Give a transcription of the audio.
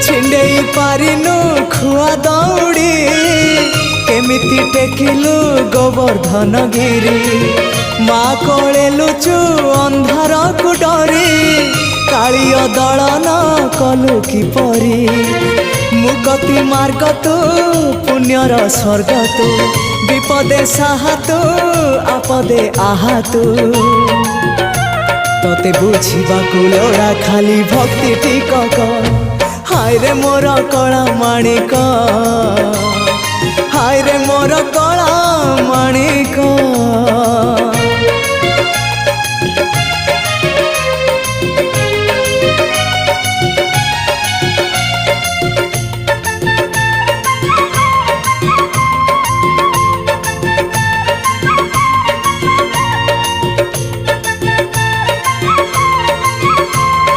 छिंडेई पारिनु खुआ दौड़ी केमिति टेकिलु गोवर्धन गिरी माँ कोले लुचु अंधार को डरी कालिय दलन कलु किपरि मुकति मार्ग तू पुण्यर स्वर्ग तू विपदे साहा तू आपदे आहा तू तोते बुझिबाकु लोड़ा खाली भक्ति टिकक हाय रे मोर कला माणिक हाय रे मोर कला माणिक।